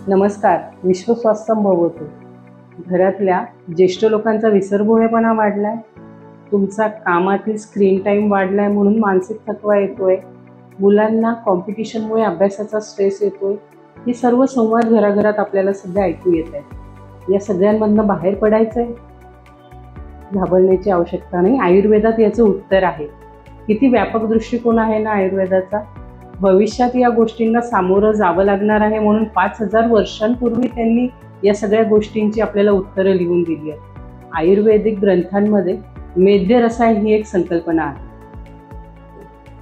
नमस्कार. विश्व स्वास्थ्यम भवतु. घरातल्या ज्येष्ठ लोकांचा विसरभोळेपणा वाढलाय, तुमचा कामातील स्क्रीन टाईम वाढलाय म्हणून मानसिक थकवा येतोय, मुलांना कॉम्पिटिशनमुळे अभ्यासाचा स्ट्रेस येतोय, हे सर्व संवाद घराघरात आपल्याला सध्या ऐकू येत आहेत. या सगळ्यांमधनं बाहेर पडायचंय, घाबरण्याची आवश्यकता नाही. आयुर्वेदात याचं उत्तर आहे. किती व्यापक दृष्टिकोन आहे ना आयुर्वेदाचा. भविष्यात या गोष्टींना सामोरं जावं लागणार आहे म्हणून 5000 वर्षांपूर्वी त्यांनी या सगळ्या गोष्टींची आपल्याला उत्तरं लिहून दिली आहेत. आयुर्वेदिक ग्रंथांमध्ये मेद्य रसायन ही एक संकल्पना आहे.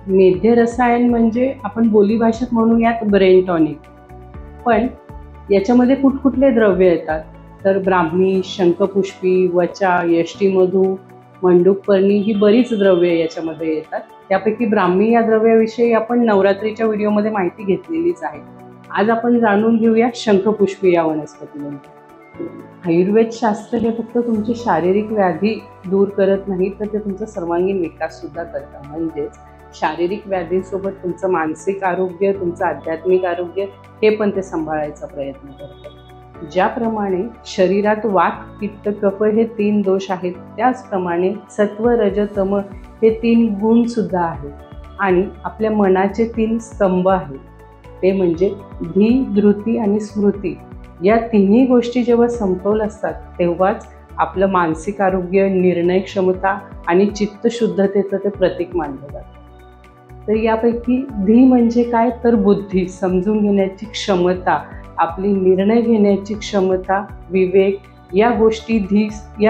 मेद्य रसायन म्हणजे आपण बोलीभाषेत म्हणूयात ब्रेन टॉनिक. पण याच्यामध्ये कुठकुठले द्रव्य येतात तर ब्राह्मी, शंखपुष्पी, वचा, यष्टीमधू, मंडूकपर्णी ही बरीच द्रव्ये याच्यामध्ये येतात. त्यापैकी ब्राह्मी या द्रव्याविषयी आपण नवरात्रीच्या व्हिडिओमध्ये माहिती घेतलेलीच आहे. आज आपण जाणून घेऊया शंखपुष्पी या वनस्पतीबद्दल. आयुर्वेद शास्त्र हे फक्त तुमची शारीरिक व्याधी दूर करत नाही तर ते तुमचा सर्वांगीण विकास सुद्धा करतं. म्हणजेच शारीरिक व्याधींसोबत तुमचं मानसिक आरोग्य, तुमचं आध्यात्मिक आरोग्य हे पण ते सांभाळायचा प्रयत्न करतं. ज्याप्रमाणे शरीरात वात, पित्त, कफ हे 3 दोष आहेत, त्याचप्रमाणे सत्व, रज, तम हे 3 गुण सुद्धा आहेत. आणि आपल्या मनाचे 3 स्तंभ आहेत, ते म्हणजे धी, धृती आणि स्मृती. या तिन्ही गोष्टी जेव्हा समतोल असतात तेव्हाच आपलं मानसिक आरोग्य, निर्णय क्षमता आणि चित्तशुद्धतेचं ते प्रतीक मानलं जातं. तर यापैकी धी म्हणजे काय तर बुद्धी, समजून घेण्याची क्षमता, आपली निर्णय घेण्याची क्षमता, विवेक, या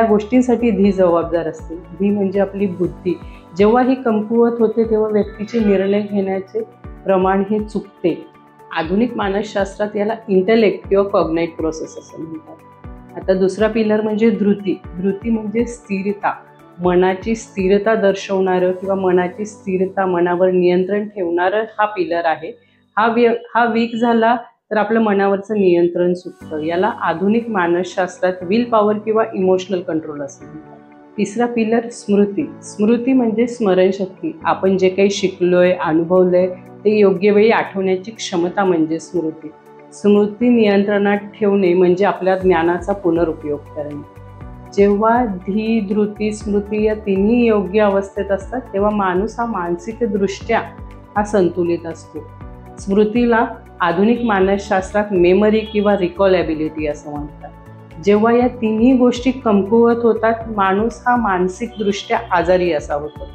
गोष्टींसाठी धी जबाबदार असते. धी म्हणजे आपली बुद्धी. जेव्हा ही कमकुवत होते तेव्हा व्यक्तीचे निर्णय घेण्याचे प्रमाण हे चुकते. आधुनिक मानसशास्त्रात याला इंटेलेक्ट किंवा कॉग्नाइट प्रोसेस असं म्हणतात. आता दुसरा पिलर म्हणजे धृती. धृती म्हणजे स्थिरता, मनाची स्थिरता दर्शवणारं किंवा मनाची स्थिरता, मनावर नियंत्रण ठेवणारं हा पिलर आहे. हा वीक झाला तर आपलं मनावरचं नियंत्रण सुटतं. याला आधुनिक मानसशास्त्रात विल पॉवर किंवा इमोशनल कंट्रोल असं म्हणतात. तिसरा पिलर स्मृती. स्मृती म्हणजे स्मरणशक्ती. आपण जे काही शिकलोय, अनुभवलंय ते योग्य वेळी आठवण्याची क्षमता म्हणजे स्मृती. स्मृती नियंत्रणात ठेवणे म्हणजे आपल्या ज्ञानाचा पुनरुपयोग करणे. जेव्हा धी, धृती, स्मृती या तिन्ही योग्य अवस्थेत असतात तेव्हा माणूस हा मानसिकदृष्ट्या हा संतुलित असतो. स्मृतीला आधुनिक मानसशास्त्रात मेमरी किंवा रिकॉल ॲबिलिटी असं म्हणतात. जेव्हा या तिन्ही गोष्टी कमकुवत होतात माणूस हा मानसिकदृष्ट्या आजारी असा होतो.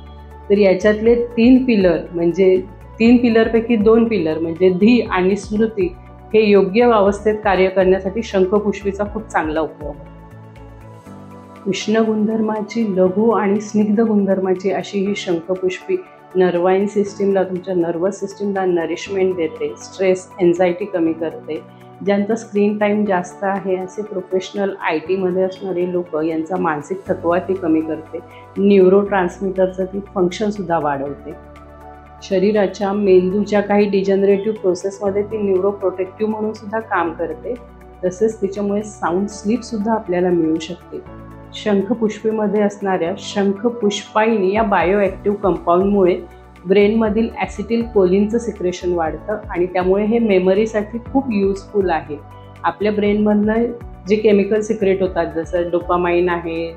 तर याच्यातले 3 पिलरपैकी 2 पिलर म्हणजे धी आणि स्मृती हे योग्य अवस्थेत कार्य करण्यासाठी शंखपुष्पीचा खूप चांगला उपयोग होतो. उष्ण गुणधर्माची, लघु आणि स्निग्ध गुणधर्माची अशी ही शंखपुष्पी नर्वाईन सिस्टीमला, तुमच्या नर्वस सिस्टीमला नरिशमेंट देते, स्ट्रेस, एन्झायटी कमी करते. ज्यांचा स्क्रीन टाईम जास्त आहे असे प्रोफेशनल IT मध्ये असणारे लोक, यांचा मानसिक थकवा ती कमी करते. न्यूरो ट्रान्समीटरचं ती फंक्शनसुद्धा वाढवते. शरीराच्या, मेंदूच्या काही डिजनरेटिव्ह प्रोसेसमध्ये ती न्यूरो प्रोटेक्टिव्ह म्हणून सुद्धा काम करते. तसेच तिच्यामुळे साऊंड स्लीपसुद्धा आपल्याला मिळू शकते. शंखपुष्पीमध्ये असणाऱ्या शंखपुष्पाईन या बायोॲक्टिव्ह कंपाऊंडमुळे ब्रेनमधील ॲसिटिल कोलिनचं सिक्रेशन वाढतं आणि त्यामुळे हे मेमरीसाठी खूप युजफुल आहे. आपल्या ब्रेनमधनं जे केमिकल सिक्रेट होतात जसं डोपामाइन आहे,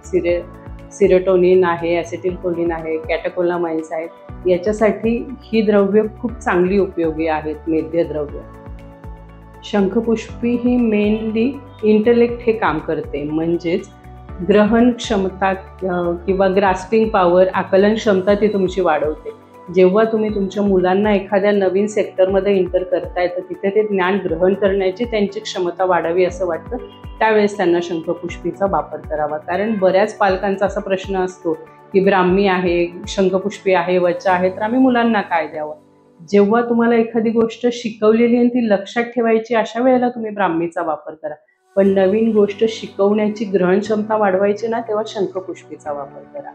सिरोटोनिन आहे, ॲसिटिल कोलिन आहे, कॅटेकोलामाइन्स आहेत, याच्यासाठी ही द्रव्य खूप चांगली उपयोगी आहेत, मेद्य द्रव्य. शंखपुष्पी ही मेनली इंटेलेक्ट हे काम करते. म्हणजेच ग्रहण क्षमता किंवा ग्रास्पिंग पॉवर, आकलन क्षमता ती तुमची वाढवते. जेव्हा तुम्ही तुमच्या मुलांना एखाद्या नवीन सेक्टरमध्ये एंटर करताय तर तिथे ते ज्ञान ग्रहण करण्याची त्यांची क्षमता वाढावी असं वाटतं, त्यावेळेस त्यांना शंखपुष्पीचा वापर करावा. कारण बऱ्याच पालकांचा असा प्रश्न असतो की ब्राह्मी आहे, शंखपुष्पी आहे, वचा आहे, तर आम्ही मुलांना काय द्यावं. जेव्हा तुम्हाला एखादी गोष्ट शिकवलेली आणि ती लक्षात ठेवायची अशा वेळेला तुम्ही ब्राह्मीचा वापर करा. पण नवीन गोष्ट शिकवण्याची ग्रहण क्षमता वाढवायची ना, तेव्हा शंखपुष्पीचा वापर करा.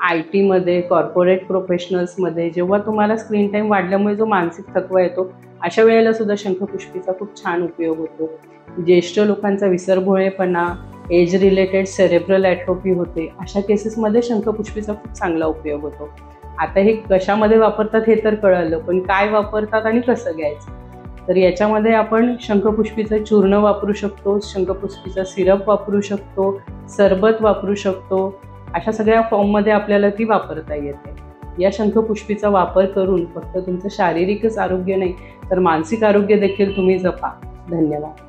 IT मध्ये, कॉर्पोरेट प्रोफेशनल्समध्ये जेव्हा तुम्हाला स्क्रीन टाईम वाढल्यामुळे जो मानसिक थकवा येतो अशा वेळेला सुद्धा शंखपुष्पीचा खूप छान उपयोग होतो. ज्येष्ठ लोकांचा विसरभोळेपणा, एज रिलेटेड सेरेब्रल ॲट्रोफी होते, अशा केसेसमध्ये शंखपुष्पीचा खूप चांगला उपयोग होतो. आता हे कशामध्ये वापरतात हे तर कळलं, पण काय वापरतात आणि कसं घ्यायचं तर याच्यामध्ये आपण शंखपुष्पीचं चूर्ण वापरू शकतो, शंखपुष्पीचा सिरप वापरू शकतो, सरबत वापरू शकतो. अशा सगळ्या फॉर्ममध्ये आपल्याला ती वापरता येते. या शंखपुष्पीचा वापर करून फक्त तुमचं शारीरिकच आरोग्य नाही तर मानसिक आरोग्य देखील तुम्ही जपा. धन्यवाद.